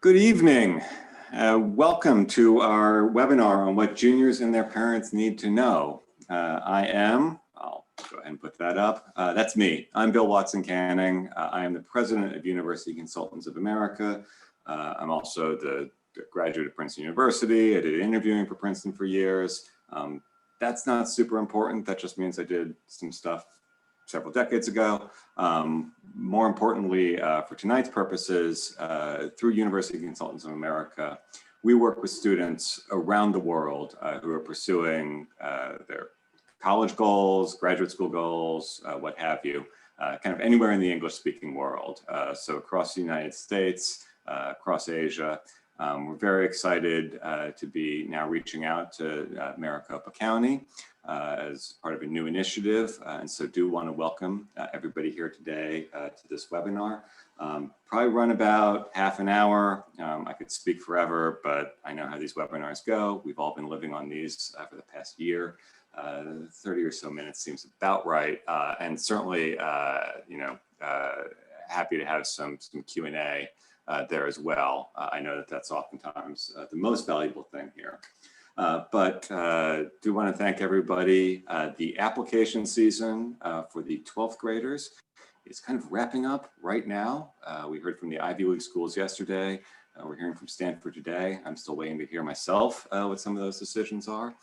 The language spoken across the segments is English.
Good evening. Welcome to our webinar on what juniors and their parents need to know. I'll go ahead and put that up. That's me. I'm Bill Watson Canning. I am the president of University Consultants of America. I'm also the graduate of Princeton University. I did interviewing for Princeton for years. That's not super important. That just means I did some stuff several decades ago. More importantly, for tonight's purposes, through University Consultants of America, we work with students around the world who are pursuing their college goals, graduate school goals, what have you, kind of anywhere in the English-speaking world. So across the United States, across Asia, we're very excited to be now reaching out to Maricopa County as part of a new initiative. And so do want to welcome everybody here today to this webinar. Probably run about half an hour. I could speak forever, but I know how these webinars go. We've all been living on these for the past year. 30 or so minutes seems about right. And certainly, happy to have some Q&A there as well. I know that that's oftentimes the most valuable thing here. But do want to thank everybody. The application season for the 12th graders is kind of wrapping up right now. We heard from the Ivy League schools yesterday. We're hearing from Stanford today. I'm still waiting to hear myself what some of those decisions are.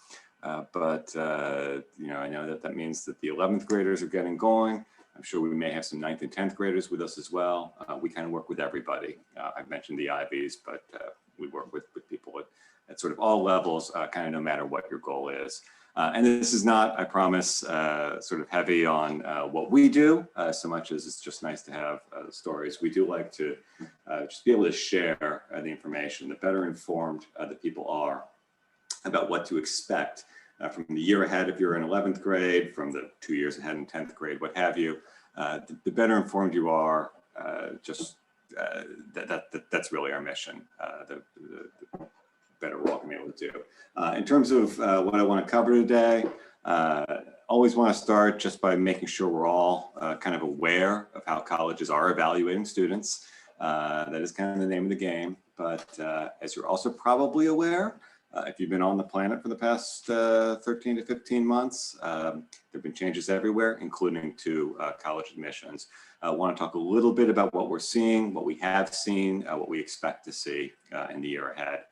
I know that means that the 11th graders are getting going. I'm sure we may have some 9th and 10th graders with us as well. We kind of work with everybody. I've mentioned the Ivies, but we work with people at sort of all levels, kind of no matter what your goal is. And this is not, I promise, sort of heavy on what we do, so much as it's just nice to have stories. We do like to just be able to share the information. The better informed the people are about what to expect from the year ahead if you're in 11th grade, from the 2 years ahead in 10th grade, what have you, the better informed you are, that's really our mission, the better we're all gonna be able to do. In terms of what I want to cover today, always want to start just by making sure we're all kind of aware of how colleges are evaluating students. That is kind of the name of the game, but as you're also probably aware, if you've been on the planet for the past 13 to 15 months, there have been changes everywhere, including to college admissions. I want to talk a little bit about what we're seeing, what we have seen, what we expect to see in the year ahead.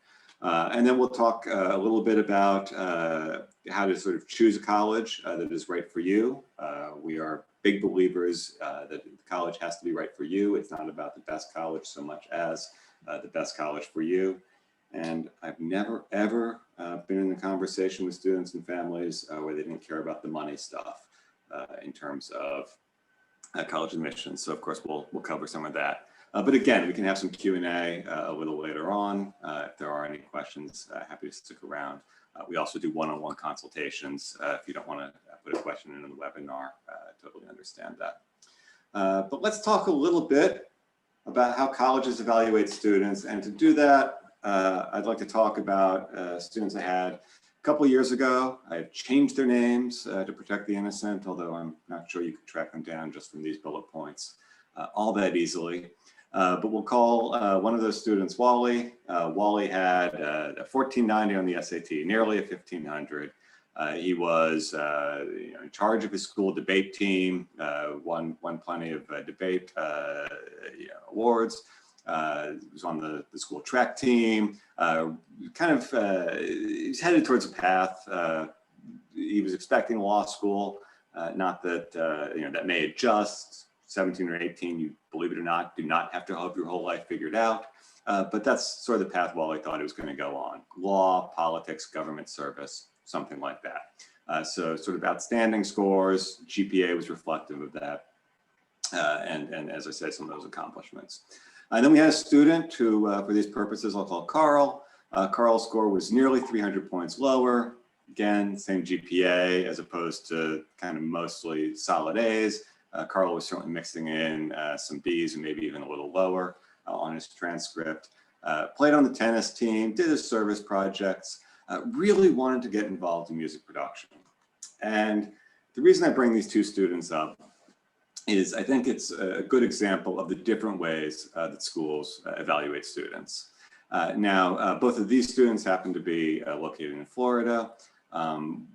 And then we'll talk a little bit about how to sort of choose a college that is right for you. We are big believers that the college has to be right for you. It's not about the best college so much as the best college for you. And I've never, ever been in a conversation with students and families where they didn't care about the money stuff in terms of college admissions. So of course, we'll cover some of that. But again, we can have some Q&A a little later on. If there are any questions, happy to stick around. We also do one-on-one consultations. If you don't want to put a question in the webinar, totally understand that. But let's talk a little bit about how colleges evaluate students. And to do that, I'd like to talk about students I had a couple of years ago. I've changed their names to protect the innocent, although I'm not sure you can track them down just from these bullet points all that easily. But we'll call one of those students Wally. Wally had a 1490 on the SAT, nearly a 1500. He was in charge of his school debate team, won plenty of debate awards. He was on the school track team, he's headed towards a path. He was expecting law school, not that, that may adjust. 17 or 18, you believe it or not, do not have to have your whole life figured out. But that's sort of the path Wally thought he was going to go on. Law, politics, government service, something like that. So sort of outstanding scores, GPA was reflective of that. And as I said, some of those accomplishments. And then we had a student who, for these purposes, I'll call Carl. Carl's score was nearly 300 points lower. Again, same GPA as opposed to kind of mostly solid A's. Carl was certainly mixing in some B's and maybe even a little lower on his transcript. Played on the tennis team, did his service projects, really wanted to get involved in music production. And the reason I bring these two students up is I think it's a good example of the different ways that schools evaluate students. Now, both of these students happen to be located in Florida.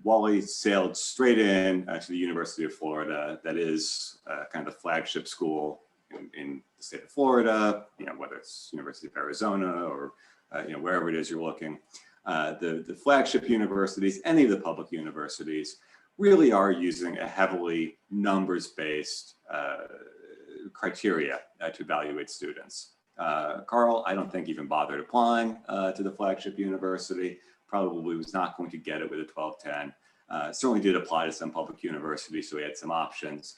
Wally sailed straight in to the University of Florida. That is kind of the flagship school in the state of Florida, whether it's University of Arizona or wherever it is you're looking. The flagship universities, any of the public universities, really are using a heavily numbers-based criteria to evaluate students. Carl, I don't think even bothered applying to the flagship university, probably was not going to get it with a 1210. Certainly did apply to some public universities, so we had some options.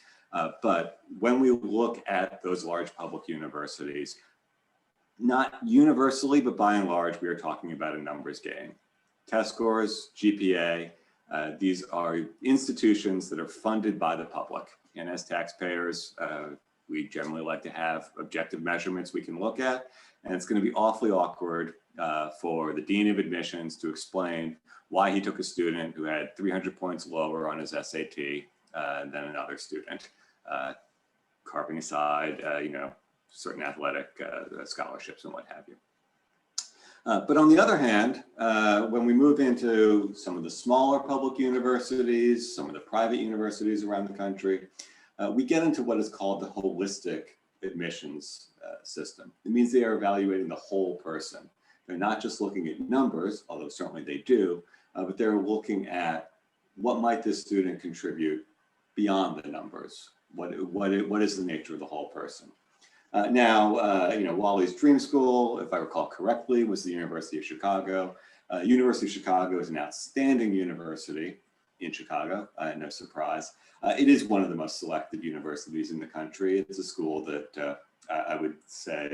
But when we look at those large public universities, not universally, but by and large, we are talking about a numbers game. Test scores, GPA, these are institutions that are funded by the public. And as taxpayers, we generally like to have objective measurements we can look at. And it's going to be awfully awkward for the Dean of Admissions to explain why he took a student who had 300 points lower on his SAT than another student, carving aside, certain athletic scholarships and what have you. But on the other hand, when we move into some of the smaller public universities, some of the private universities around the country, we get into what is called the holistic admissions system. It means they are evaluating the whole person. They're not just looking at numbers, although certainly they do, but they're looking at what might this student contribute beyond the numbers. What is the nature of the whole person? Wally's dream school, if I recall correctly, was the University of Chicago. University of Chicago is an outstanding university in Chicago, no surprise. It is one of the most selected universities in the country. It's a school that I would say,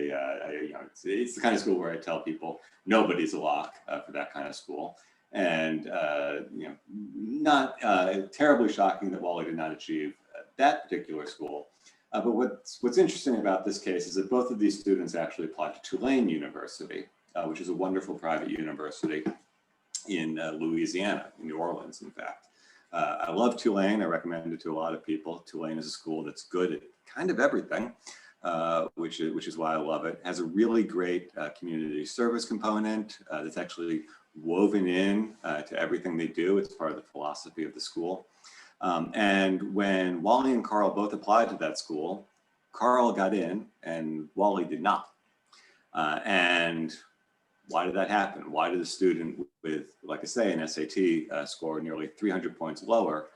it's the kind of school where I tell people nobody's a lock for that kind of school. And, not terribly shocking that Wally did not achieve that particular school. But what's interesting about this case is that both of these students actually applied to Tulane University, which is a wonderful private university in Louisiana, in New Orleans, in fact. I love Tulane. I recommend it to a lot of people. Tulane is a school that's good at kind of everything, which is why I love it. It has a really great community service component that's actually woven in to everything they do. It's part of the philosophy of the school. And when Wally and Carl both applied to that school, Carl got in and Wally did not. And why did that happen? Why did a student with, like I say, an SAT score nearly 300 points lower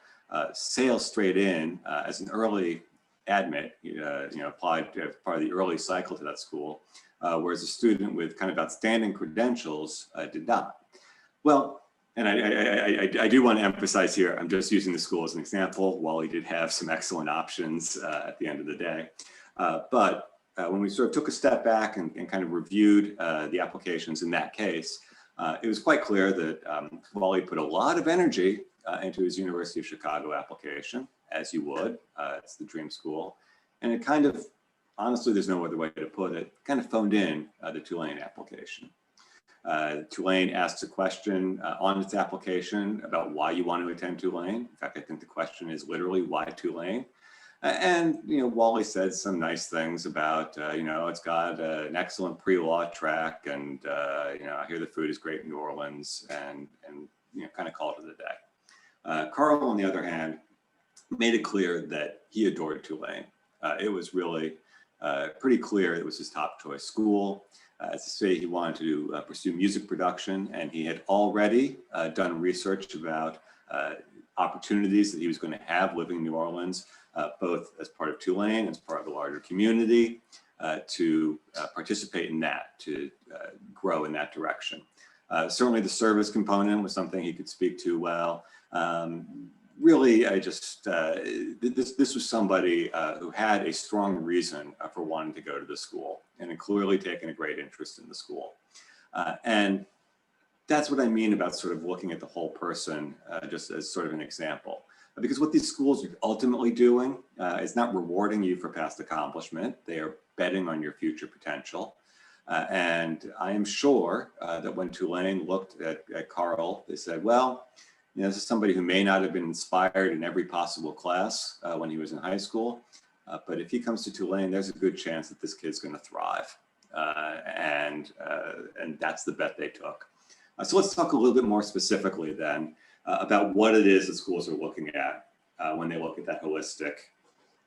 sail straight in as an early admit, applied as part of the early cycle to that school, whereas a student with kind of outstanding credentials did not? Well, and I do want to emphasize here, I'm just using the school as an example. Wally did have some excellent options at the end of the day. But when we sort of took a step back and kind of reviewed the applications in that case, it was quite clear that Wally put a lot of energy into his University of Chicago application, as you would. It's the dream school. And it kind of, honestly, there's no other way to put it, kind of phoned in the Tulane application. Tulane asks a question on its application about why you want to attend Tulane. In fact, I think the question is literally, why Tulane? And Wally said some nice things about it's got an excellent pre-law track, and I hear the food is great in New Orleans, and kind of called it a day. Carl, on the other hand, made it clear that he adored Tulane. It was really pretty clear it was his top choice school. As I say, he wanted to pursue music production, and he had already done research about opportunities that he was going to have living in New Orleans, both as part of Tulane, as part of the larger community, to participate in that, to grow in that direction. Certainly the service component was something he could speak to well. Really, this was somebody who had a strong reason for wanting to go to the school, and had clearly taken a great interest in the school. And that's what I mean about sort of looking at the whole person, just as sort of an example. Because what these schools are ultimately doing is not rewarding you for past accomplishment. They are betting on your future potential. And I am sure that when Tulane looked at Carl, they said, well, this is somebody who may not have been inspired in every possible class when he was in high school. But if he comes to Tulane, there's a good chance that this kid's going to thrive. and that's the bet they took. So let's talk a little bit more specifically then about what it is that schools are looking at when they look at that holistic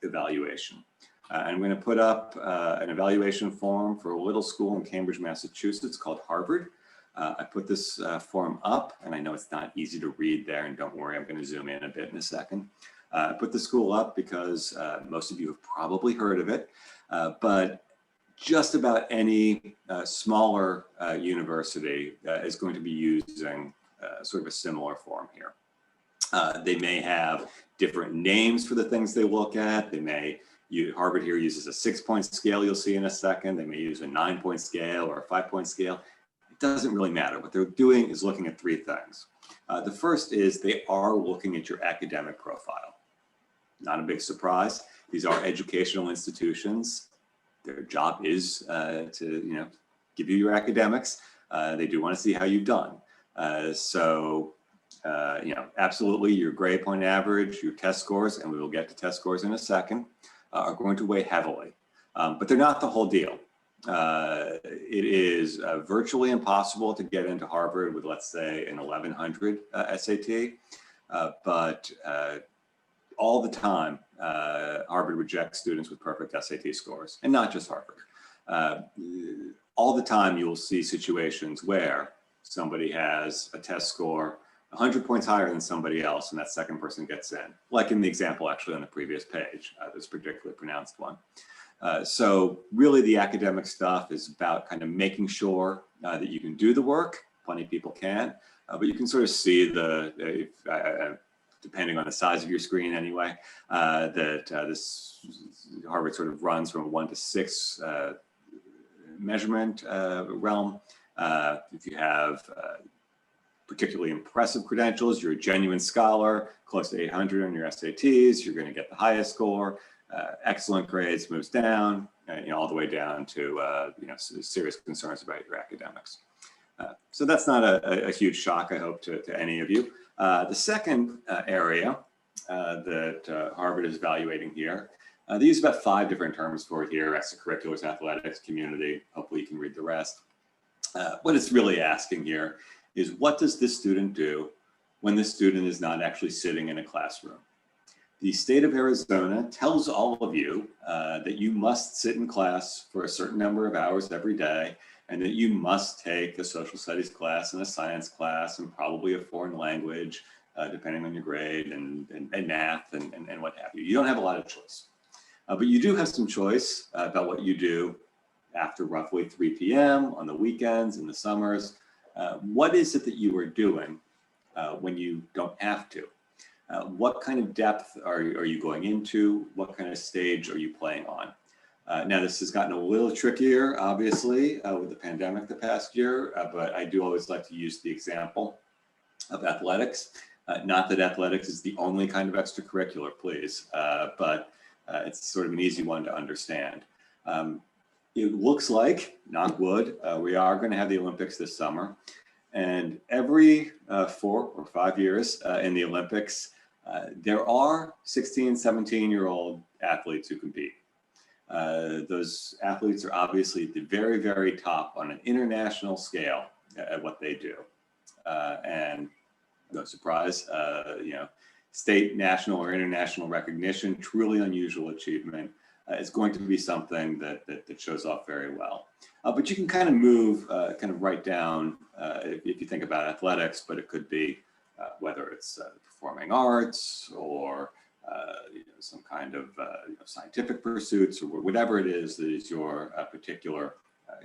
evaluation. I'm going to put up an evaluation form for a little school in Cambridge, Massachusetts called Harvard. I put this form up, and I know it's not easy to read there, and don't worry, I'm going to zoom in a bit in a second. I put the school up because most of you have probably heard of it, but just about any smaller university is going to be using sort of a similar form here. They may have different names for the things they look at. They may Harvard here uses a 6-point scale, you'll see in a second. They may use a 9-point scale or a 5-point scale. It doesn't really matter. What they're doing is looking at 3 things. The first is they are looking at your academic profile. Not a big surprise. These are educational institutions. Their job is to give you your academics. They do want to see how you've done. Absolutely your grade point average, your test scores, and we will get to test scores in a second, are going to weigh heavily, but they're not the whole deal. It is virtually impossible to get into Harvard with, let's say, an 1100 SAT, but all the time, Harvard rejects students with perfect SAT scores, and not just Harvard. All the time you will see situations where somebody has a test score 100 points higher than somebody else, and that second person gets in, like in the example actually on the previous page, this particularly pronounced one. So really the academic stuff is about kind of making sure that you can do the work. Plenty of people can, but you can sort of see depending on the size of your screen anyway, that this Harvard sort of runs from a 1 to 6 measurement realm. If you have particularly impressive credentials, you're a genuine scholar, close to 800 on your SATs, you're going to get the highest score. Excellent grades moves down, all the way down to serious concerns about your academics. So that's not a huge shock, I hope, to any of you. The second area that Harvard is evaluating here, they use about 5 different terms for it here: extracurriculars, athletics, community. Hopefully you can read the rest. What it's really asking here is, what does this student do when the student is not actually sitting in a classroom? The state of Arizona tells all of you that you must sit in class for a certain number of hours every day, and that you must take a social studies class and a science class and probably a foreign language, depending on your grade, and math and what have you. You don't have a lot of choice, but you do have some choice about what you do after roughly 3 p.m. on the weekends and the summers. What is it that you are doing when you don't have to? What kind of depth are you going into? What kind of stage are you playing on? Now, this has gotten a little trickier, obviously, with the pandemic the past year, but I do always like to use the example of athletics. Not that athletics is the only kind of extracurricular, please, but it's sort of an easy one to understand. It looks like, knock wood, we are going to have the Olympics this summer. And every 4 or 5 years in the Olympics, there are 16, 17-year-old athletes who compete. Those athletes are obviously at the very, very top on an international scale at what they do. And no surprise, state, national, or international recognition, truly unusual achievement, is going to be something that shows off very well. But you can kind of move right down if you think about athletics, but it could be whether it's performing arts or some kind of scientific pursuits, or whatever it is that is your particular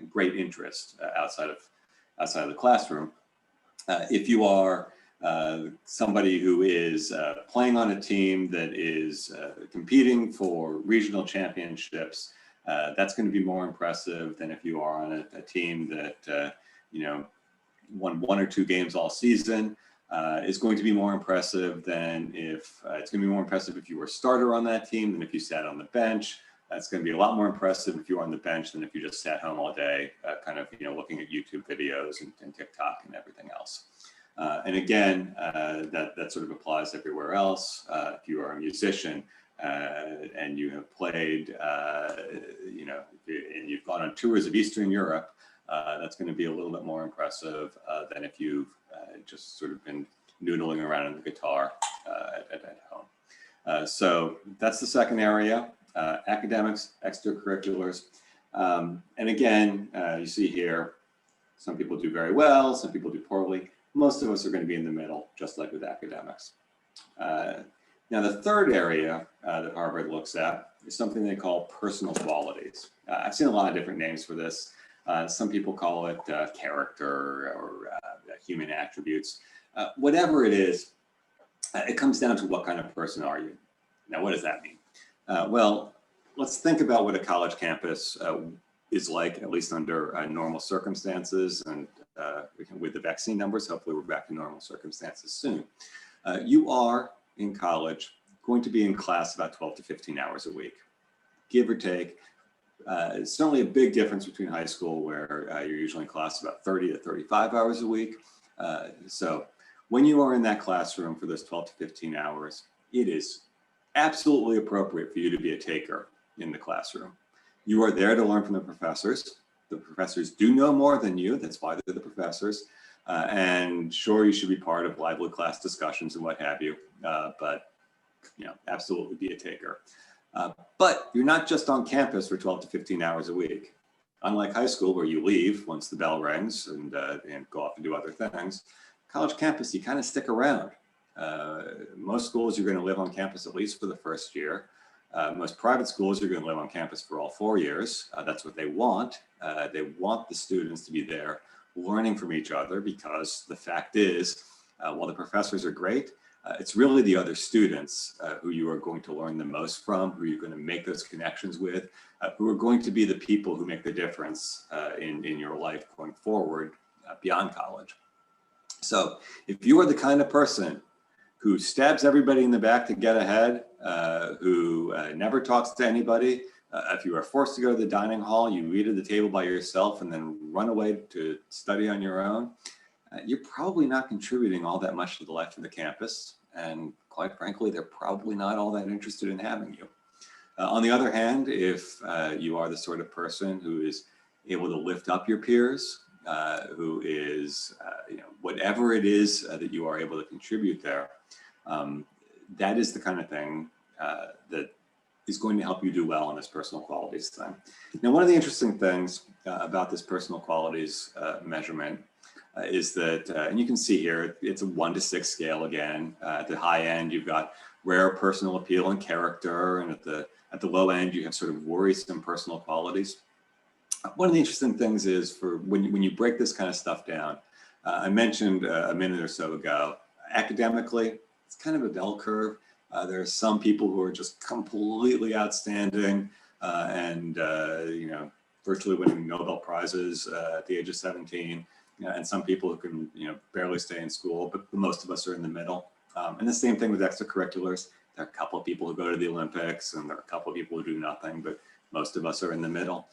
great interest outside of the classroom. If you are somebody who is playing on a team that is competing for regional championships, that's going to be more impressive than if you are on a team that won 1 or 2 games all season. Is going to be more impressive than if it's going to be more impressive if you were a starter on that team than if you sat on the bench. It's going to be a lot more impressive if you're on the bench than if you just sat home all day, looking at YouTube videos and TikTok and everything else. And again, that sort of applies everywhere else. If you are a musician, and you have played, you know, and you've gone on tours of Eastern Europe, that's going to be a little bit more impressive than if you've just sort of been noodling around on the guitar at home. So that's the second area, academics, extracurriculars. And again, you see here, some people do very well, some people do poorly. Most of us are going to be in the middle, just like with academics. Now, the third area that Harvard looks at is something they call personal qualities. I've seen a lot of different names for this. Some people call it character or human attributes. Whatever it is, it comes down to what kind of person are you? Now, what does that mean? Well, let's think about what a college campus is like, at least under normal circumstances, and with the vaccine numbers, hopefully we're back to normal circumstances soon. You are in college going to be in class about 12 to 15 hours a week, give or take. It's certainly a big difference between high school, where you're usually in class about 30 to 35 hours a week. So when you are in that classroom for those 12 to 15 hours, it is absolutely appropriate for you to be a taker in the classroom. You are there to learn from the professors. The professors do know more than you. That's why they're the professors. And sure, you should be part of lively class discussions and what have you, but you know, absolutely be a taker. But you're not just on campus for 12 to 15 hours a week. Unlike high school, where you leave once the bell rings and go off and do other things, college campus, you kind of stick around. Most schools, you're going to live on campus at least for the first year. Most private schools, you're going to live on campus for all 4 years. That's what they want. They want the students to be there learning from each other, because the fact is, while the professors are great, it's really the other students who you are going to learn the most from, who you're going to make those connections with, who are going to be the people who make the difference in your life going forward beyond college. So if you are the kind of person who stabs everybody in the back to get ahead, who never talks to anybody, if you are forced to go to the dining hall, you eat at the table by yourself and then run away to study on your own, you're probably not contributing all that much to the life of the campus. And quite frankly, they're probably not all that interested in having you. On the other hand, if you are the sort of person who is able to lift up your peers, who is, you know, whatever it is that you are able to contribute there, that is the kind of thing that is going to help you do well on this personal qualities thing. Now, one of the interesting things about this personal qualities measurement is that, and you can see here, it's a 1 to 6 scale again. At the high end, you've got rare personal appeal and character, and at the low end, you have sort of worrisome personal qualities. One of the interesting things is, for when you break this kind of stuff down, I mentioned a minute or so ago, academically, it's kind of a bell curve. There are some people who are just completely outstanding and you know, virtually winning Nobel Prizes at the age of 17, and some people who can, you know, barely stay in school, but most of us are in the middle. And the same thing with extracurriculars. There are a couple of people who go to the Olympics, and there are a couple of people who do nothing, but most of us are in the middle.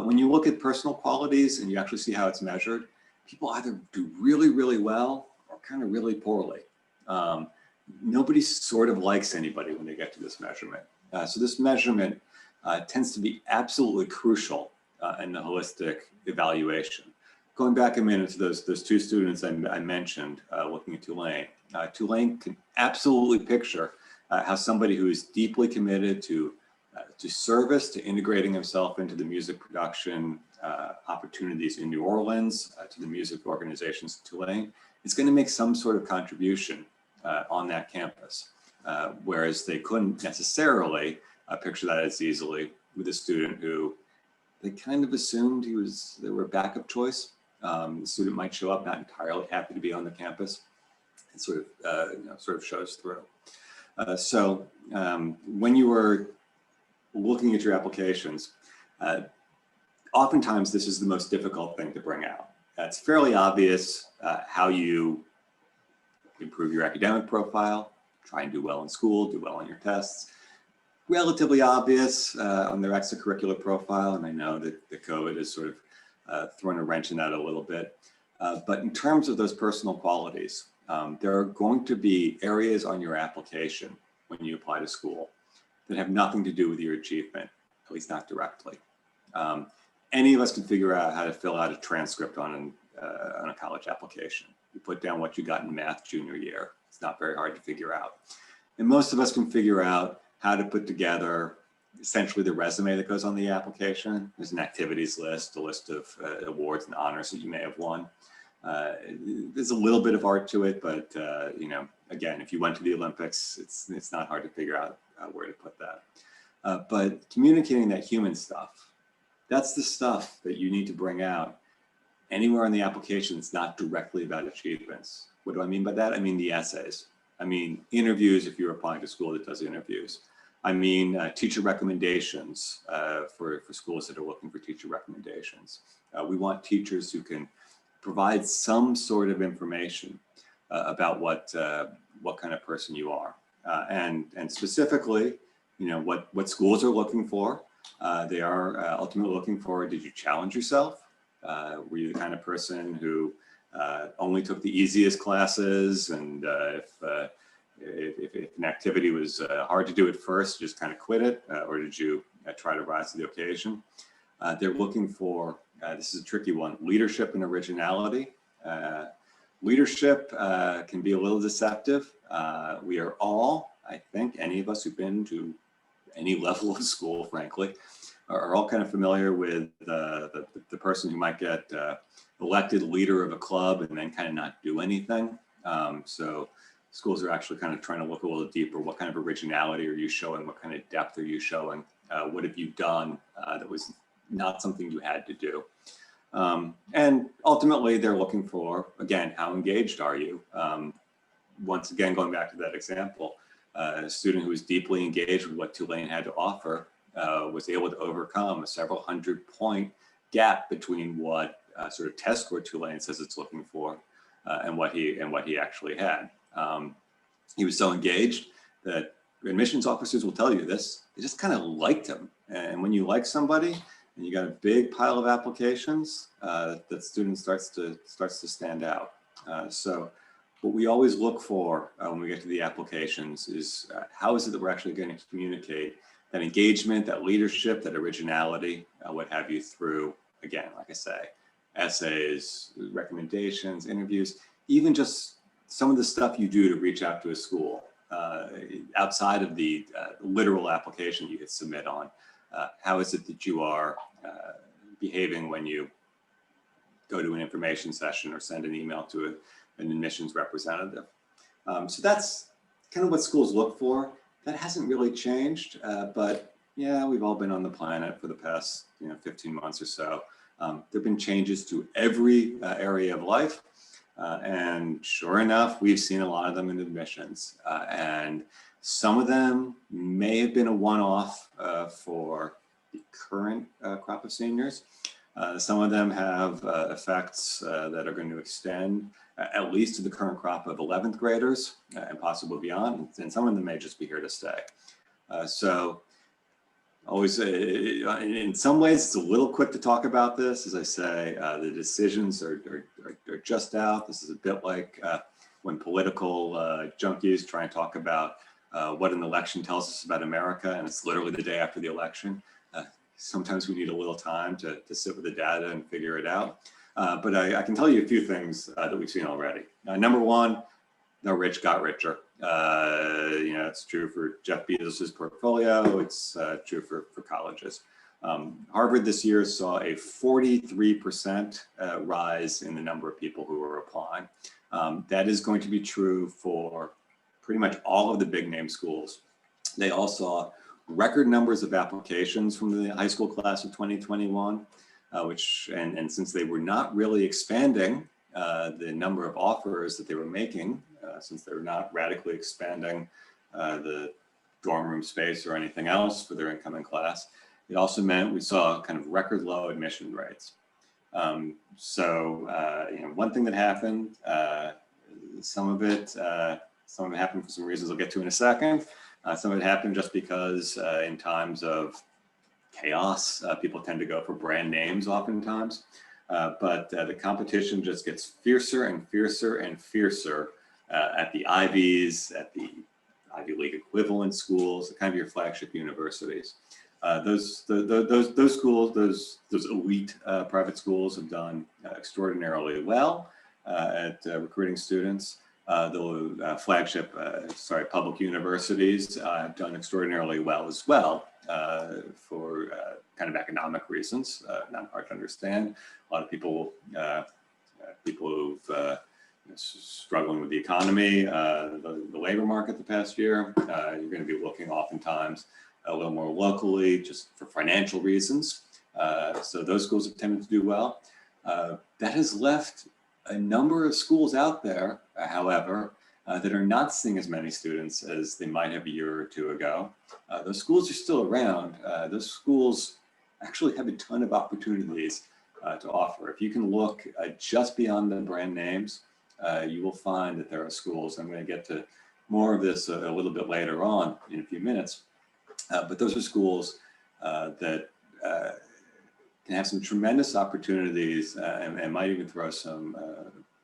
When you look at personal qualities and you actually see how it's measured, people either do really, really well or kind of really poorly. Nobody sort of likes anybody when they get to this measurement. So this measurement tends to be absolutely crucial in the holistic evaluation. Going back a minute to those two students I mentioned looking at Tulane. Tulane can absolutely picture how somebody who is deeply committed to service, to integrating himself into the music production opportunities in New Orleans, to the music organizations in Tulane, is going to make some sort of contribution on that campus, whereas they couldn't necessarily picture that as easily with a student who they kind of assumed they were a backup choice. The student might show up not entirely happy to be on the campus. It sort of shows through. So when you were looking at your applications, oftentimes this is the most difficult thing to bring out. It's fairly obvious how you improve your academic profile, try and do well in school, do well on your tests. Relatively obvious on their extracurricular profile, and I know that the COVID has sort of thrown a wrench in that a little bit. But in terms of those personal qualities, there are going to be areas on your application when you apply to school that have nothing to do with your achievement, at least not directly. Any of us can figure out how to fill out a transcript on a college application. You put down what you got in math junior year. It's not very hard to figure out. And most of us can figure out how to put together essentially the resume that goes on the application. There's an activities list, a list of awards and honors that you may have won. There's a little bit of art to it, but you know, again, if you went to the Olympics, it's not hard to figure out where to put that. But communicating that human stuff, that's the stuff that you need to bring out anywhere in the application that's not directly about achievements. What do I mean by that? I mean the essays. I mean interviews if you're applying to a school that does interviews. I mean teacher recommendations for schools that are looking for teacher recommendations. We want teachers who can provide some sort of information about what kind of person you are. And specifically, you know, what schools are looking for. They are ultimately looking for, did you challenge yourself? Were you the kind of person who only took the easiest classes, and if an activity was hard to do at first, just kind of quit it, or did you try to rise to the occasion? They're looking for, this is a tricky one, leadership and originality. Leadership can be a little deceptive. We are all, I think, any of us who've been to any level of school, frankly, are all kind of familiar with the person who might get elected leader of a club and then kind of not do anything. So schools are actually kind of trying to look a little deeper. What kind of originality are you showing? What kind of depth are you showing? What have you done that was not something you had to do? And ultimately, they're looking for, again, how engaged are you? Once again, going back to that example, a student who was deeply engaged with what Tulane had to offer was able to overcome a several 100-point gap between what sort of test score Tulane says it's looking for and what he actually had. He was so engaged that admissions officers will tell you this, they just kind of liked him. And when you like somebody and you got a big pile of applications, that student starts to stand out. So what we always look for when we get to the applications is how is it that we're actually going to communicate that engagement, that leadership, that originality, what have you, through, again, like I say, essays, recommendations, interviews, even just some of the stuff you do to reach out to a school outside of the literal application you hit submit on. How is it that you are behaving when you go to an information session or send an email to an admissions representative? So that's kind of what schools look for. That hasn't really changed, but yeah, we've all been on the planet for the past 15 months or so. There have been changes to every area of life. And sure enough, we've seen a lot of them in admissions. And some of them may have been a one-off for the current crop of seniors. Some of them have effects that are going to extend at least to the current crop of 11th graders and possibly beyond. And some of them may just be here to stay. So always, in some ways, it's a little quick to talk about this. As I say, the decisions are just out. This is a bit like when political junkies try and talk about what an election tells us about America, and it's literally the day after the election. Sometimes we need a little time to sit with the data and figure it out. But I can tell you a few things that we've seen already. Number one, the rich got richer. It's true for Jeff Bezos's portfolio. It's true for colleges. Harvard this year saw a 43% rise in the number of people who are applying. That is going to be true for pretty much all of the big name schools. They all saw record numbers of applications from the high school class of 2021, and since they were not really expanding the number of offers that they were making, since they were not radically expanding the dorm room space or anything else for their incoming class, it also meant we saw kind of record low admission rates. One thing that happened, some of it happened for some reasons I'll get to in a second. Some of it happened just because in times of chaos, people tend to go for brand names oftentimes. But the competition just gets fiercer and fiercer and fiercer at the Ivies, at the Ivy League equivalent schools, kind of your flagship universities. Those schools, those elite private schools have done extraordinarily well at recruiting students. The flagship, public universities have done extraordinarily well as well for kind of economic reasons, not hard to understand. A lot of people, who've struggling with the economy, the labor market the past year, you're going to be looking oftentimes a little more locally just for financial reasons. So those schools have tended to do well. That has left a number of schools out there, however, that are not seeing as many students as they might have a year or two ago. Those schools are still around. Those schools actually have a ton of opportunities to offer. If you can look just beyond the brand names, you will find that there are schools. I'm going to get to more of this a little bit later on in a few minutes, but those are schools that can have some tremendous opportunities and might even throw some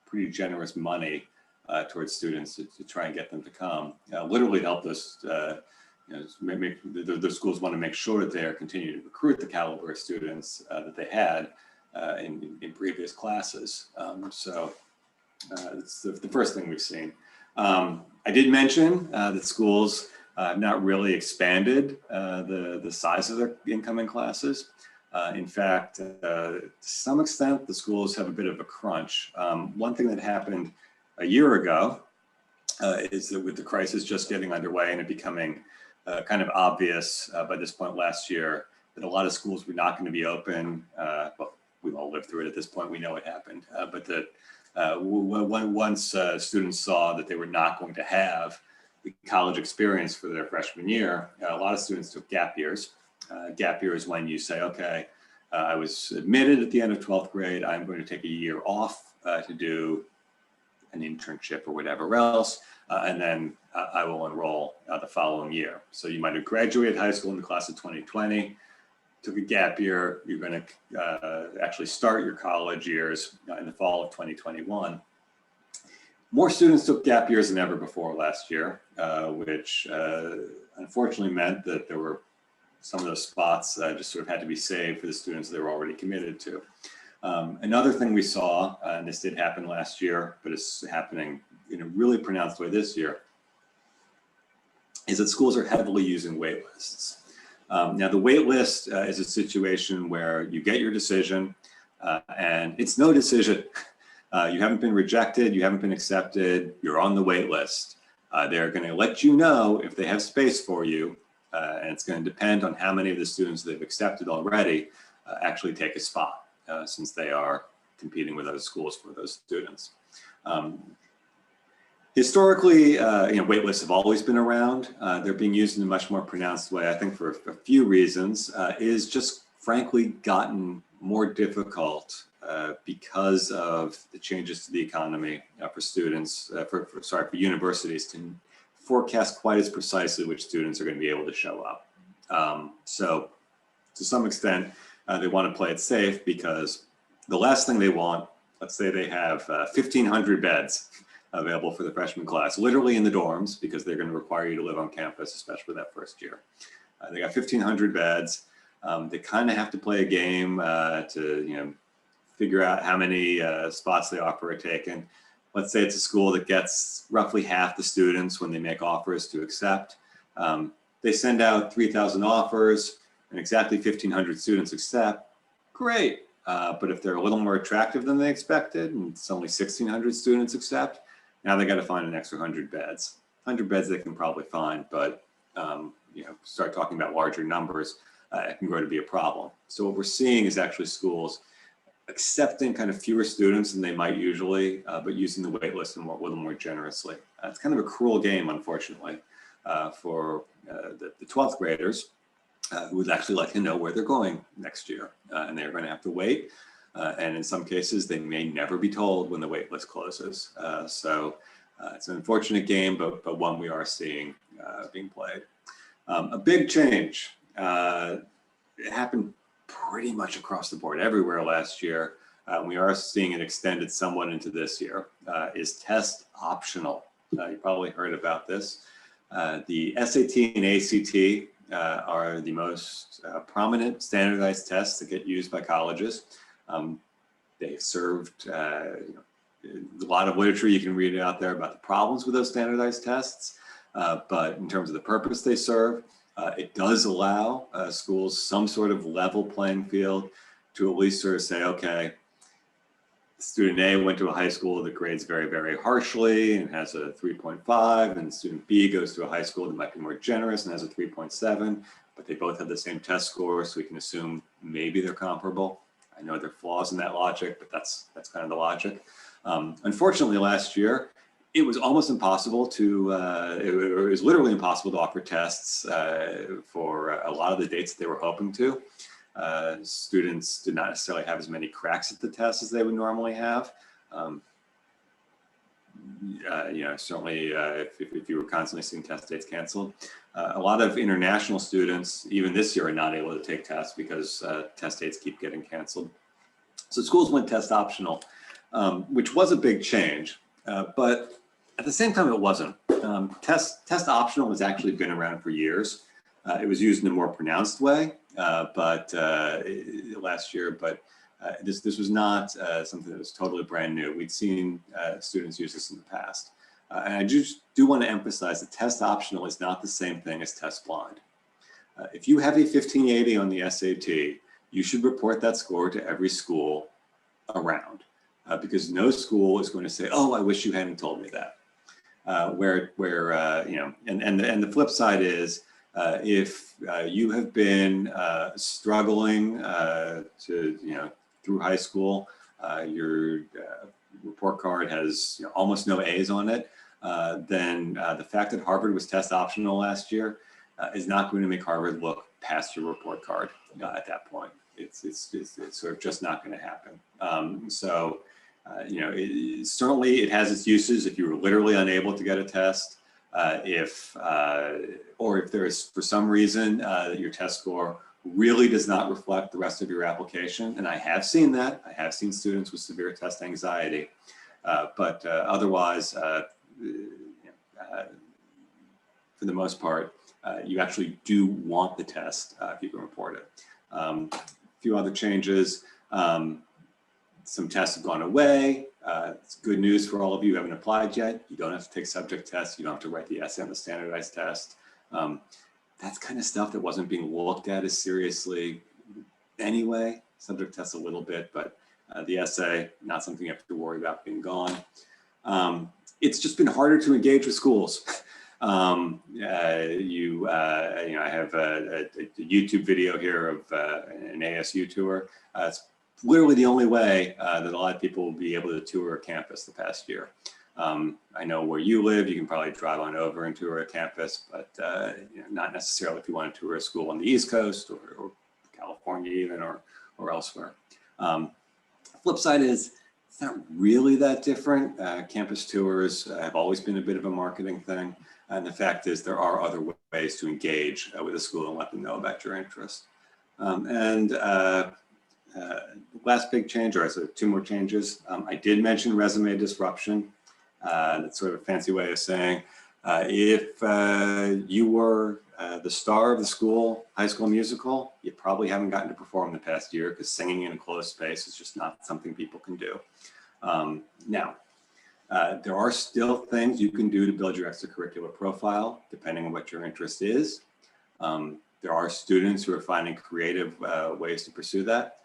pretty generous money towards students to try and get them to come. Literally help us, the schools want to make sure that they are continuing to recruit the caliber of students that they had in previous classes. So it's the first thing we've seen. I did mention that schools have not really expanded the size of their incoming classes. In fact, to some extent, the schools have a bit of a crunch. One thing that happened a year ago is that with the crisis just getting underway and it becoming kind of obvious by this point last year that a lot of schools were not going to be open. Well, we've all lived through it at this point. We know it happened. But that once students saw that they were not going to have the college experience for their freshman year, a lot of students took gap years. Gap year is when you say, okay, I was admitted at the end of 12th grade. I'm going to take a year off to do an internship or whatever else, and then I will enroll the following year. So you might have graduated high school in the class of 2020, took a gap year. You're going to actually start your college years in the fall of 2021. More students took gap years than ever before last year, which unfortunately meant that there were some of those spots just sort of had to be saved for the students they were already committed to. Another thing we saw, and this did happen last year, but it's happening in a really pronounced way this year, is that schools are heavily using wait lists. Now the wait list is a situation where you get your decision and it's no decision. You haven't been rejected, you haven't been accepted, you're on the wait list. They're going to let you know if they have space for you, and it's going to depend on how many of the students they've accepted already actually take a spot, since they are competing with other schools for those students. Historically, wait lists have always been around. They're being used in a much more pronounced way, I think, for a few reasons. It has just frankly gotten more difficult because of the changes to the economy for students, for universities to forecast quite as precisely which students are going to be able to show up. So to some extent, they want to play it safe, because the last thing they want, let's say they have 1,500 beds available for the freshman class, literally in the dorms, because they're going to require you to live on campus, especially that first year. They got 1,500 beds. They kind of have to play a game to figure out how many spots they offer are taken. Let's say it's a school that gets roughly half the students when they make offers to accept. They send out 3,000 offers and exactly 1,500 students accept. Great. But if they're a little more attractive than they expected and it's only 1,600 students accept, now they got to find an extra 100 beds. 100 beds they can probably find, but start talking about larger numbers, it can grow to be a problem. So what we're seeing is actually schools accepting kind of fewer students than they might usually, but using the wait list a little more generously. It's kind of a cruel game, unfortunately, for the 12th graders who would actually like to know where they're going next year, and they're going to have to wait. And in some cases, they may never be told when the wait list closes. So it's an unfortunate game, but one we are seeing being played. A big change. It happened pretty much across the board everywhere last year. We are seeing it extended somewhat into this year, is test optional. You probably heard about this. The SAT and ACT are the most prominent standardized tests that get used by colleges. They've served a lot of literature you can read out there about the problems with those standardized tests, but in terms of the purpose they serve, it does allow schools some sort of level playing field to at least sort of say, okay, student A went to a high school that grades very, very harshly and has a 3.5, and student B goes to a high school that might be more generous and has a 3.7, but they both have the same test score, so we can assume maybe they're comparable. I know there are flaws in that logic, but that's kind of the logic. Unfortunately, last year, it was almost impossible to, it was literally impossible to offer tests for a lot of the dates that they were hoping to. Students did not necessarily have as many cracks at the test as they would normally have. Certainly if you were constantly seeing test dates canceled. A lot of international students, even this year, are not able to take tests because test dates keep getting canceled. So schools went test optional, which was a big change, but at the same time it wasn't. Test optional has actually been around for years. It was used in a more pronounced way last year, but this was not something that was totally brand new. We'd seen students use this in the past. And I just do want to emphasize that test optional is not the same thing as test blind. If you have a 1580 on the SAT, you should report that score to every school around because no school is going to say, oh, I wish you hadn't told me that. And the flip side is, if you have been struggling through high school, your report card has almost no A's on it, then the fact that Harvard was test optional last year is not going to make Harvard look past your report card at that point. It's sort of just not going to happen. Certainly it has its uses if you were literally unable to get a test. Or if there is, for some reason, your test score really does not reflect the rest of your application. And I have seen that. I have seen students with severe test anxiety. But otherwise, for the most part, you actually do want the test if you can report it. A few other changes. Some tests have gone away. It's good news for all of you who haven't applied yet. You don't have to take subject tests. You don't have to write the essay on the standardized test. That's kind of stuff that wasn't being looked at as seriously anyway. Subject tests a little bit, but the essay, not something you have to worry about being gone. It's just been harder to engage with schools. I have a YouTube video here of an ASU tour. It's literally the only way that a lot of people will be able to tour a campus the past year. I know where you live, you can probably drive on over and tour a campus, but not necessarily if you want to tour a school on the East Coast or California even or elsewhere. Flip side is it's not really that different. Campus tours have always been a bit of a marketing thing. And the fact is there are other ways to engage with a school and let them know about your interest. Last big change, or so two more changes. I did mention resume disruption. That's sort of a fancy way of saying if you were the star of the school high school musical, you probably haven't gotten to perform the past year because singing in a closed space is just not something people can do. Now, there are still things you can do to build your extracurricular profile, depending on what your interest is. There are students who are finding creative ways to pursue that.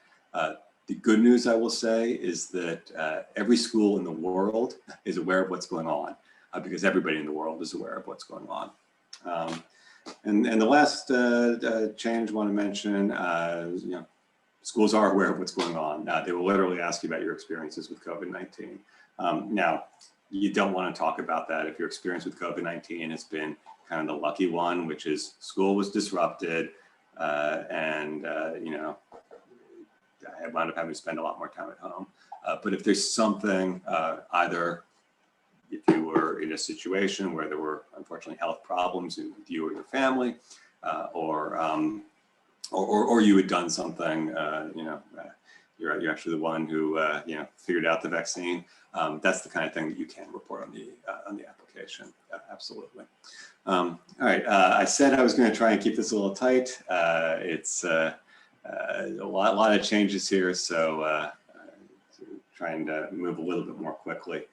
The good news, I will say, is that every school in the world is aware of what's going on because everybody in the world is aware of what's going on. And the last change I want to mention, schools are aware of what's going on. They will literally ask you about your experiences with COVID-19. Now, you don't want to talk about that if your experience with COVID-19 has been kind of the lucky one, which is school was disrupted I wound up having to spend a lot more time at home. But if there's something, either if you were in a situation where there were unfortunately health problems with you or your family, or you had done something, you're actually the one who figured out the vaccine. That's the kind of thing that you can report on the application. Absolutely. All right. I said I was going to try and keep this a little tight. It's a lot of changes here, so trying to move a little bit more quickly.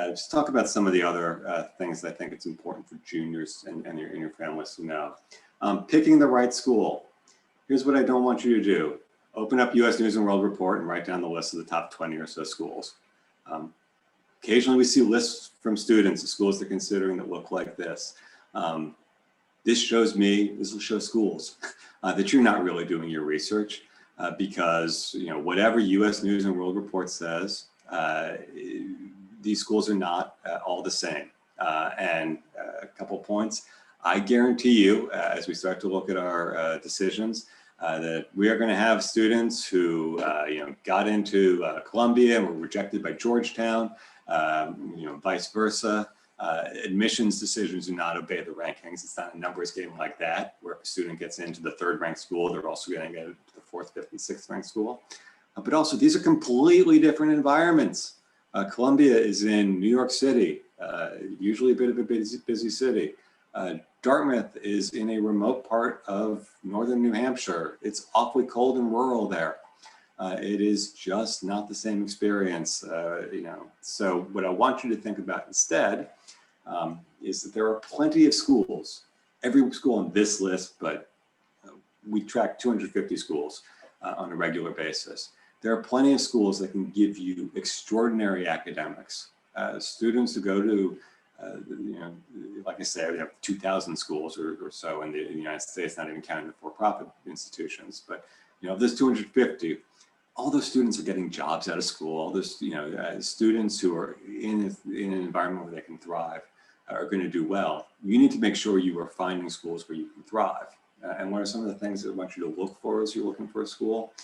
Just talk about some of the other things that I think it's important for juniors and your families to know. Picking the right school. Here's what I don't want you to do. Open up US News and World Report and write down the list of the top 20 or so schools. Occasionally we see lists from students of schools they're considering that look like this. This will show schools that you're not really doing your research because whatever US News and World Report says, these schools are not all the same. And a couple points, I guarantee you, as we start to look at our decisions, that we are going to have students who got into Columbia and were rejected by Georgetown, vice versa. Admissions decisions do not obey the rankings. It's not a numbers game like that, where if a student gets into the 3rd ranked school, they're also going to get into the 4th, 5th, and 6th ranked school. But also, these are completely different environments. Columbia is in New York City, usually a bit of a busy city. Dartmouth is in a remote part of northern New Hampshire. It's awfully cold and rural there. It is just not the same experience, So what I want you to think about instead is that there are plenty of schools, every school on this list, but we track 250 schools on a regular basis. There are plenty of schools that can give you extraordinary academics. Students who go to, like I said, we have 2,000 schools or so in the United States, not even counting the for-profit institutions. But there's 250. All those students are getting jobs out of school. All those students who are in an environment where they can thrive are going to do well. You need to make sure you are finding schools where you can thrive. And what are some of the things that I want you to look for as you're looking for a school?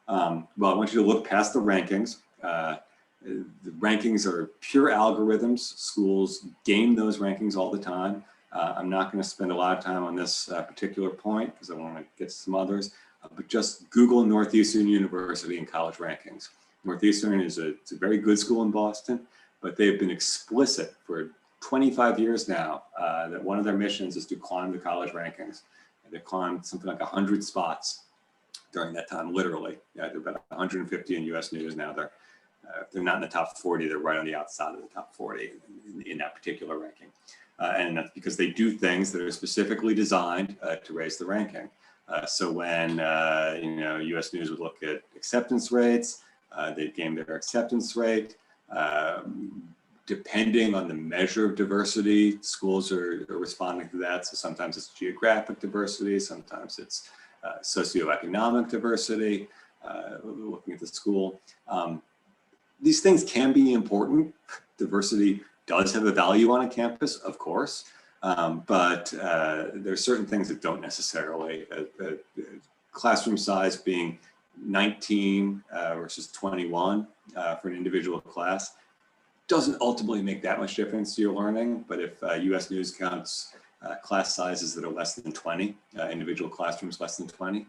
Well, I want you to look past the rankings. The rankings are pure algorithms. Schools game those rankings all the time. I'm not going to spend a lot of time on this particular point because I want to get to some others, but just Google Northeastern University and college rankings. Northeastern is a very good school in Boston, but they've been explicit for 25 years now that one of their missions is to climb the college rankings. And they've climbed something like 100 spots during that time, literally. They're about 150 in US News now. They're not in the top 40, they're right on the outside of the top 40 in that particular ranking. And that's because they do things that are specifically designed to raise the ranking. So when US News would look at acceptance rates, they'd game their acceptance rate. Depending on the measure of diversity, schools are responding to that. So sometimes it's geographic diversity, sometimes it's socioeconomic diversity, looking at the school. These things can be important. Diversity does have a value on a campus, of course, but there's certain things that don't necessarily. Classroom size being 19 versus 21 for an individual class doesn't ultimately make that much difference to your learning, but if US News counts class sizes that are less than 20, individual classrooms less than 20,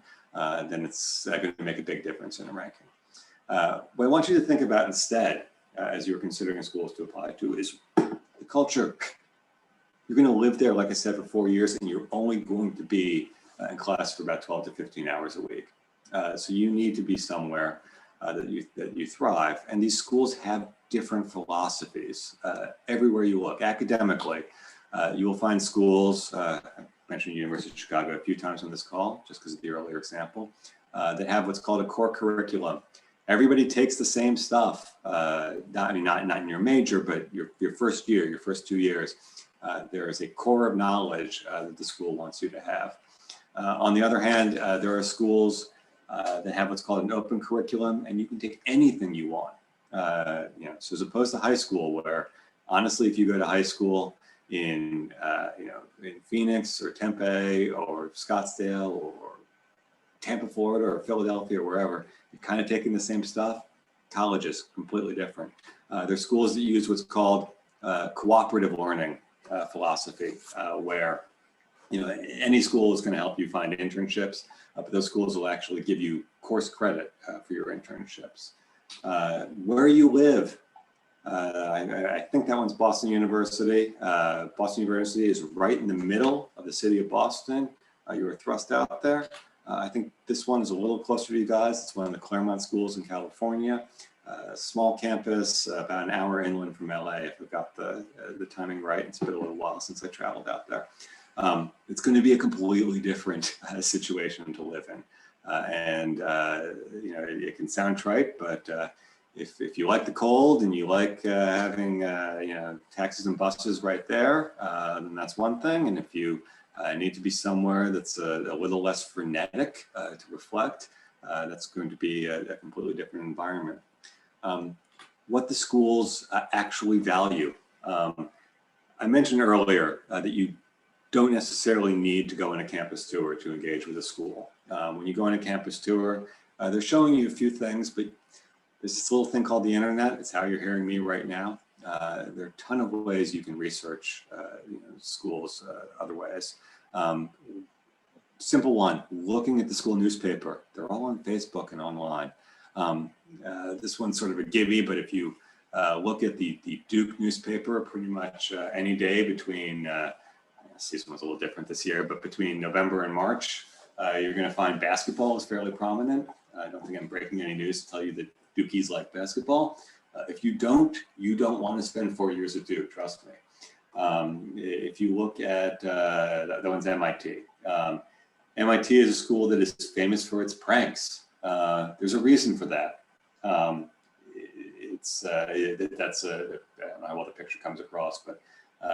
then it's going to make a big difference in the ranking. What I want you to think about instead, as you're considering schools to apply to, is the culture. You're going to live there, like I said, for 4 years, and you're only going to be in class for about 12 to 15 hours a week. So you need to be somewhere that you thrive. And these schools have different philosophies everywhere you look. Academically, you will find schools, I mentioned University of Chicago a few times on this call, just because of the earlier example, that have what's called a core curriculum. Everybody takes the same stuff, not in your major, but your first year, your first 2 years. There is a core of knowledge that the school wants you to have. On the other hand, there are schools that have what's called an open curriculum, and you can take anything you want. So as opposed to high school, where honestly, if you go to high school in Phoenix or Tempe or Scottsdale or Tampa, Florida, or Philadelphia, or wherever, you're kind of taking the same stuff. College is completely different. There's schools that use what's called cooperative learning philosophy, where any school is going to help you find internships, but those schools will actually give you course credit for your internships. Where you live, I think that one's Boston University. Boston University is right in the middle of the city of Boston. You were thrust out there. I think this one is a little closer to you guys. It's one of the Claremont schools in California. Small campus, about an hour inland from LA, if I've got the timing right. It's been a little while since I traveled out there. It's going to be a completely different situation to live in. It can sound trite, but if you like the cold and you like having taxis and buses right there, then that's one thing. And if you need to be somewhere that's a little less frenetic to reflect, that's going to be a completely different environment. What the schools actually value. I mentioned earlier that you don't necessarily need to go on a campus tour to engage with a school. When you go on a campus tour, they're showing you a few things, but there's this little thing called the internet. It's how you're hearing me right now. There are a ton of ways you can research schools other ways. Simple one, looking at the school newspaper. They're all on Facebook and online. This one's sort of a gimme, but if you look at the Duke newspaper, pretty much any day between, this one's a little different this year, but between November and March, you're going to find basketball is fairly prominent. I don't think I'm breaking any news to tell you that Dukies like basketball. If you don't want to spend 4 years at Duke, trust me. If you look at, that one's MIT. MIT is a school that is famous for its pranks. There's a reason for that. I don't know how well the picture comes across, but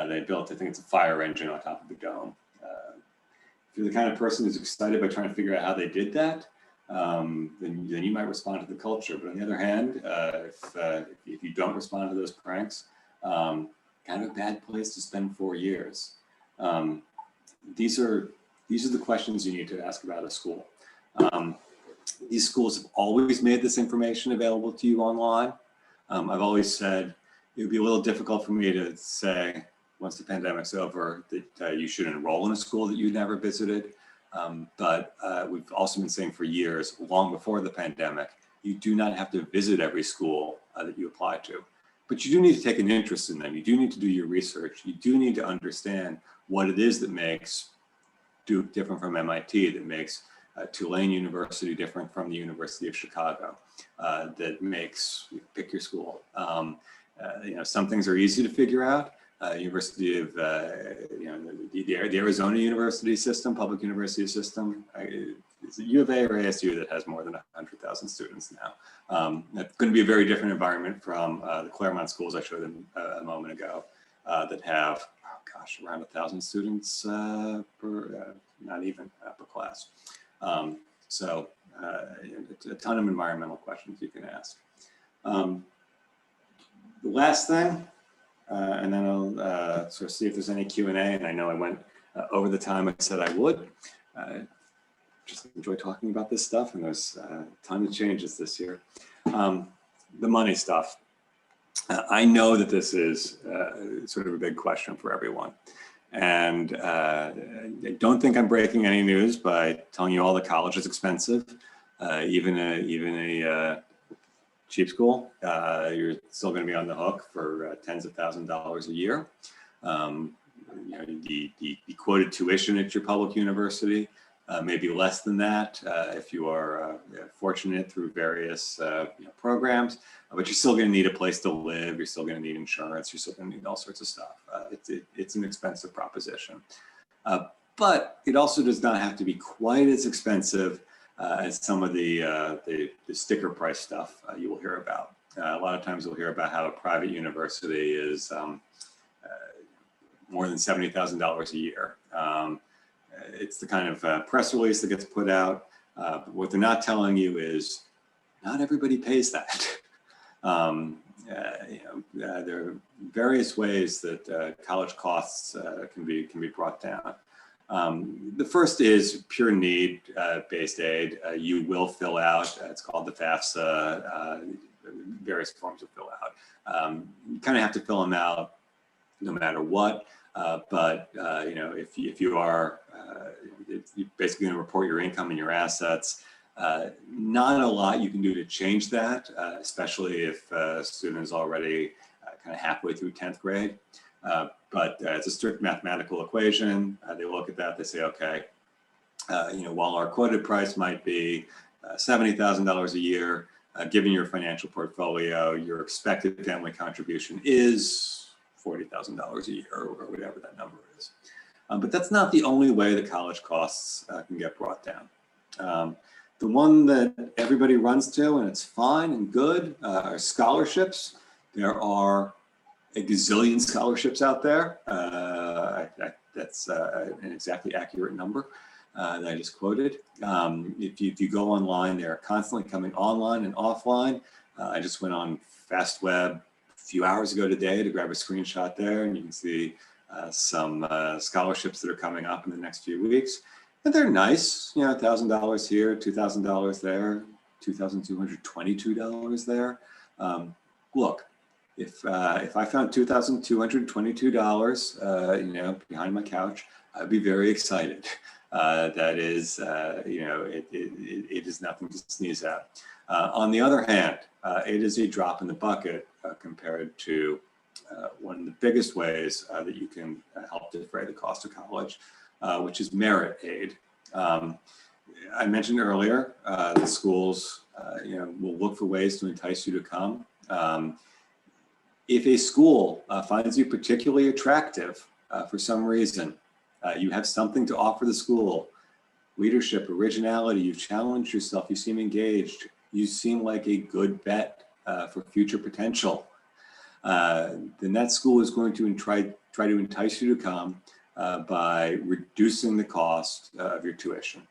they built, I think it's a fire engine on top of the dome. If you're the kind of person who's excited by trying to figure out how they did that, then you might respond to the culture. But on the other hand, if you don't respond to those pranks, kind of a bad place to spend 4 years. These are the questions you need to ask about a school. These schools have always made this information available to you online. I've always said it would be a little difficult for me to say, once the pandemic's over, that you should enroll in a school that you never visited. But we've also been saying for years, long before the pandemic, you do not have to visit every school that you apply to. But you do need to take an interest in them. You do need to do your research. You do need to understand what it is that makes Duke different from MIT, that makes Tulane University different from the University of Chicago, that makes, pick your school. Some things are easy to figure out. University of, the Arizona University system, public university system, is it U of A or ASU that has more than 100,000 students now? That's going to be a very different environment from the Claremont schools I showed them a moment ago that have, around 1,000 students per, not even per class. So a ton of environmental questions you can ask. The last thing, and then I'll sort of see if there's any Q&A, and I know I went over the time I said I would. Just enjoy talking about this stuff, and there's a ton of changes this year. The money stuff. I know that this is sort of a big question for everyone. And I don't think I'm breaking any news by telling you all that college is expensive. Even a cheap school, you're still going to be on the hook for tens of thousands of dollars a year. The quoted tuition at your public university may be less than that if you are fortunate through various programs, but you're still going to need a place to live. You're still going to need insurance. You're still going to need all sorts of stuff. It's an expensive proposition, but it also does not have to be quite as expensive as some of the sticker price stuff you will hear about. A lot of times you'll hear about how a private university is more than $70,000 a year. It's the kind of press release that gets put out. But what they're not telling you is not everybody pays that. There are various ways that college costs can be brought down. The first is pure need-based aid. You will fill out, it's called the FAFSA, various forms of fill out. You kind of have to fill them out no matter what. If you are you're basically going to report your income and your assets. Not a lot you can do to change that, especially if a student is already kind of halfway through 10th grade. But it's a strict mathematical equation. They look at that, they say, okay, while our quoted price might be $70,000 a year, given your financial portfolio, your expected family contribution is $40,000 a year or whatever that number is. But that's not the only way that college costs can get brought down. The one that everybody runs to, and it's fine and good, are scholarships. There are a gazillion scholarships out there. That's an exactly accurate number that I just quoted. If you go online, they're constantly coming online and offline. I just went on FastWeb a few hours ago today to grab a screenshot there, and you can see some scholarships that are coming up in the next few weeks. And they're nice, $1,000 here, $2,000 there, $2,222 there. Look, if I found $2,222, behind my couch, I'd be very excited. That is, it is nothing to sneeze at. On the other hand, it is a drop in the bucket compared to one of the biggest ways that you can help defray the cost of college, which is merit aid. I mentioned earlier, the schools, will look for ways to entice you to come. If a school finds you particularly attractive for some reason, you have something to offer the school, leadership, originality, you've challenged yourself, you seem engaged, you seem like a good bet for future potential, then that school is going to try to entice you to come by reducing the cost of your tuition.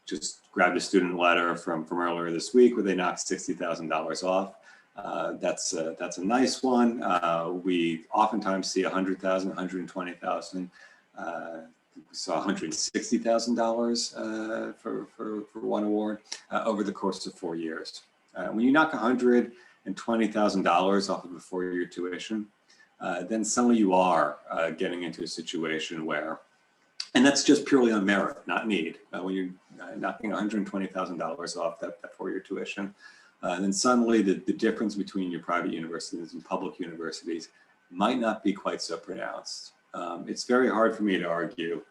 Just grabbed a student letter from earlier this week where they knocked $60,000 off. That's a nice one. We oftentimes see $100,000, $120,000. We saw $160,000 for one award over the course of 4 years. When you knock $120,000 off of a 4-year tuition, then suddenly you are getting into a situation where, and that's just purely on merit, not need. When you're knocking $120,000 off that 4-year tuition, then suddenly the difference between your private universities and public universities might not be quite so pronounced. It's very hard for me to argue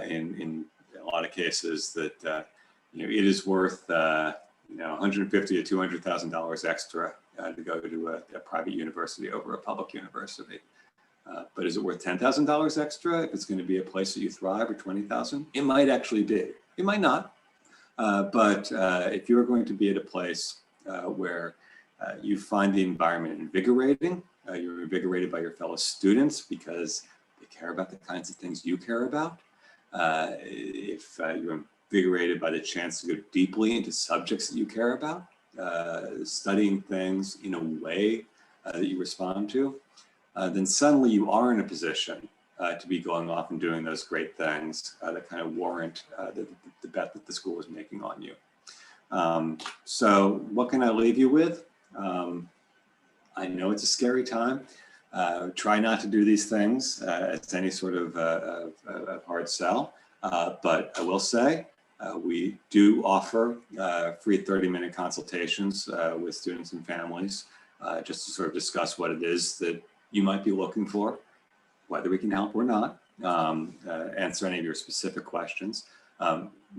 in a lot of cases that it is worth $150,000 to $200,000 extra to go to a private university over a public university. But is it worth $10,000 extra if it's going to be a place that you thrive, or $20,000? It might actually be. It might not. But if you're going to be at a place where you find the environment invigorating, you're invigorated by your fellow students because they care about the kinds of things you care about. If you're invigorated by the chance to go deeply into subjects that you care about, studying things in a way that you respond to, then suddenly you are in a position to be going off and doing those great things that kind of warrant the bet that the school is making on you. So what can I leave you with? I know it's a scary time. Try not to do these things as any sort of hard sell. But I will say, we do offer free 30-minute consultations with students and families just to sort of discuss what it is that you might be looking for, whether we can help or not, answer any of your specific questions.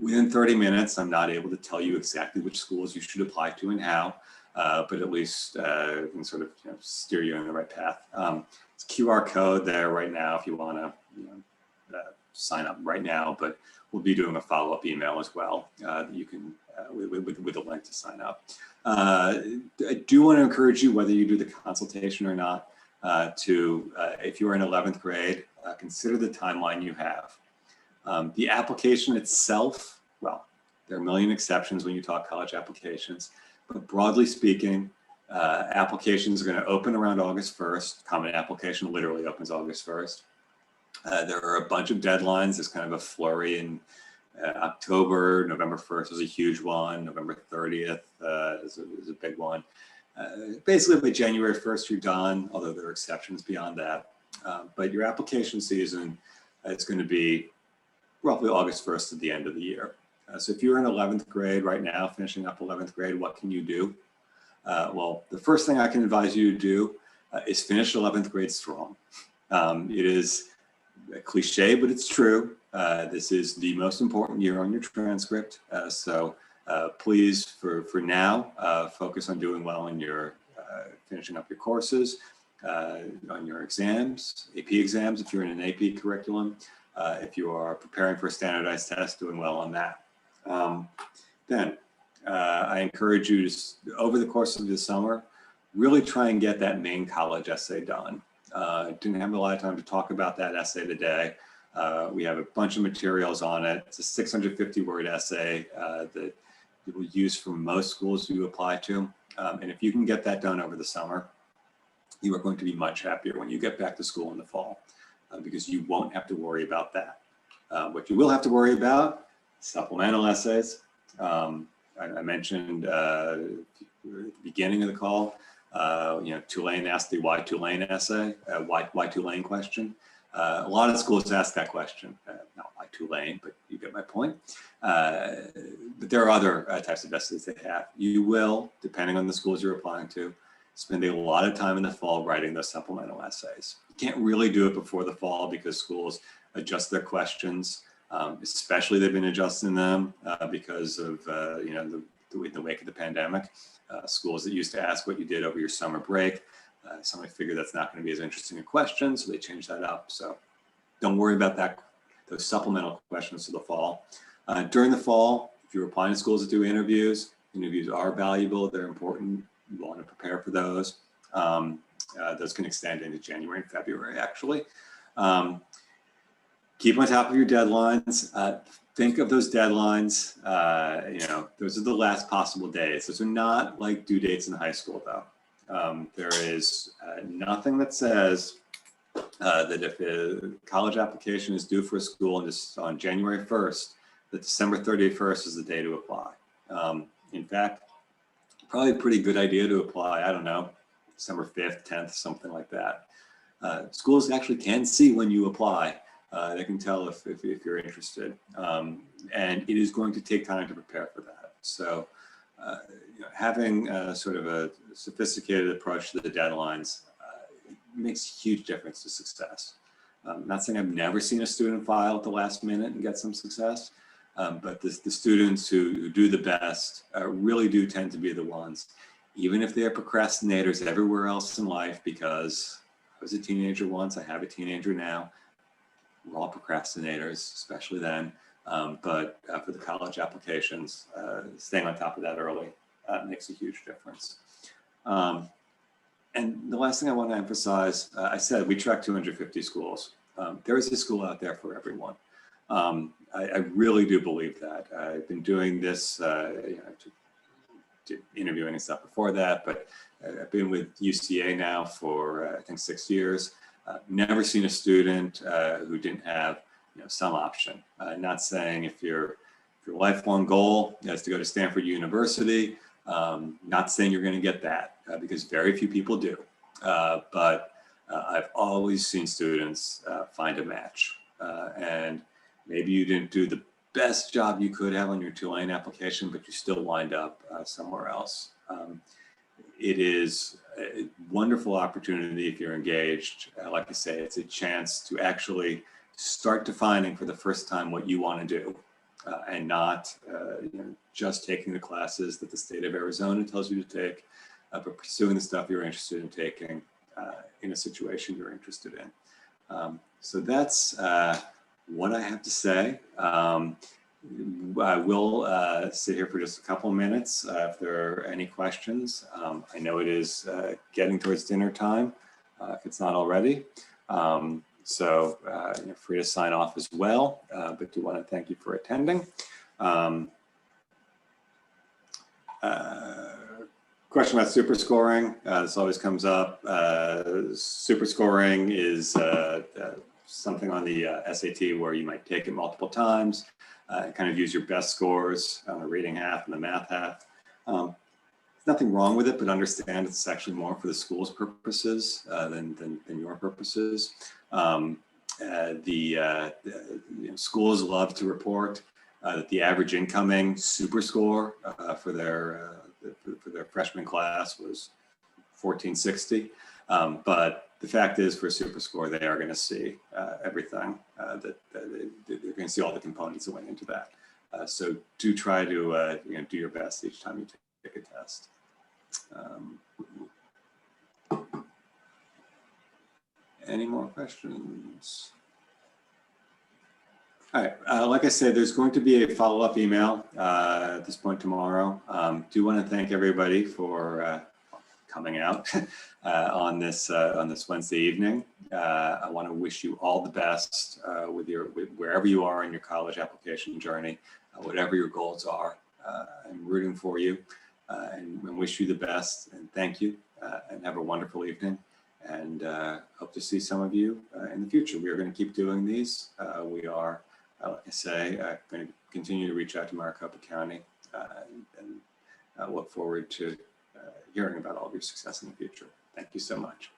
Within 30 minutes, I'm not able to tell you exactly which schools you should apply to and how, but at least can sort of steer you in the right path. It's QR code there right now if you want to sign up right now, but we'll be doing a follow-up email as well that you can, with a link to sign up. I do want to encourage you, whether you do the consultation or not, to, if you're in 11th grade, consider the timeline you have. The application itself, well, there are a million exceptions when you talk college applications, but broadly speaking, applications are going to open around August 1st. Common application literally opens August 1st. There are a bunch of deadlines. There's kind of a flurry in October. November 1st is a huge one. November 30th is a big one. Basically, by January 1st, you're done, although there are exceptions beyond that. But your application season is going to be roughly August 1st at the end of the year. So if you're in 11th grade right now, finishing up 11th grade, what can you do? Well, the first thing I can advise you to do is finish 11th grade strong. It is a cliche, but it's true. This is the most important year on your transcript. So please, for now, focus on doing well in your finishing up your courses, on your exams, AP exams, if you're in an AP curriculum. If you are preparing for a standardized test, doing well on that. Then I encourage you to, over the course of the summer, really try and get that main college essay done. Didn't have a lot of time to talk about that essay today. We have a bunch of materials on it. It's a 650-word essay that you will use for most schools you apply to. And if you can get that done over the summer, you are going to be much happier when you get back to school in the fall, because you won't have to worry about that. What you will have to worry about, supplemental essays. I mentioned at the beginning of the call, Tulane asked the why Tulane essay, why Tulane question. A lot of schools ask that question, not why Tulane, but you get my point. But there are other types of essays they have. You will, depending on the schools you're applying to, spend a lot of time in the fall writing those supplemental essays. You can't really do it before the fall because schools adjust their questions, especially they've been adjusting them because of the wake of the pandemic. Schools that used to ask what you did over your summer break, suddenly figure that's not going to be as interesting a question, so they changed that up. So don't worry about those supplemental questions for the fall. During the fall, if you're applying to schools that do interviews are valuable, they're important. You want to prepare for those. Those can extend into January and February, actually. Keep on top of your deadlines. Think of those deadlines. Those are the last possible days. Those are not like due dates in high school, though. There is nothing that says that if a college application is due for a school on January 1st, that December 31st is the day to apply. In fact, probably a pretty good idea to apply, I don't know, December 5th, 10th, something like that. Schools actually can see when you apply. They can tell if you're interested. And it is going to take time to prepare for that. So having sort of a sophisticated approach to the deadlines makes a huge difference to success. I'm not saying I've never seen a student file at the last minute and get some success, but the students who do the best really do tend to be the ones, even if they're procrastinators everywhere else in life, because I was a teenager once, I have a teenager now. We're all procrastinators, especially then. But for the college applications, staying on top of that early makes a huge difference. And the last thing I want to emphasize, I said we track 250 schools. There is a school out there for everyone. I really do believe that. I've been doing this, interviewing and stuff before that, but I've been with UCA now for I think 6 years. Never seen a student who didn't have some option. Not saying if your lifelong goal is to go to Stanford University, not saying you're going to get that because very few people do. But I've always seen students find a match. And maybe you didn't do the best job you could have on your Tulane application, but you still wind up somewhere else. It is a wonderful opportunity if you're engaged. Like I say, it's a chance to actually start defining for the first time what you want to do, and not just taking the classes that the state of Arizona tells you to take, but pursuing the stuff you're interested in taking in a situation you're interested in. So that's what I have to say. I will sit here for just a couple of minutes if there are any questions. I know it is getting towards dinner time, if it's not already. So you're free to sign off as well, but do want to thank you for attending. Question about super scoring. This always comes up. Super scoring is something on the SAT where you might take it multiple times, kind of use your best scores on the reading half and the math half. nothing wrong with it, but understand it's actually more for the school's purposes than your purposes. Schools love to report that the average incoming super score for their freshman class was 1460. But the fact is, for super score, they are going to see everything they're going to see all the components that went into that. So do try to do your best each time you take a test. Any more questions? All right, like I said, there's going to be a follow-up email at this point tomorrow. Do want to thank everybody for coming out on this Wednesday evening. I want to wish you all the best with wherever you are in your college application journey, whatever your goals are. I'm rooting for you and wish you the best, and thank you, and have a wonderful evening. And hope to see some of you in the future. We are going to keep doing these. We are, like I say, going to continue to reach out to Maricopa County and look forward to hearing about all of your success in the future. Thank you so much.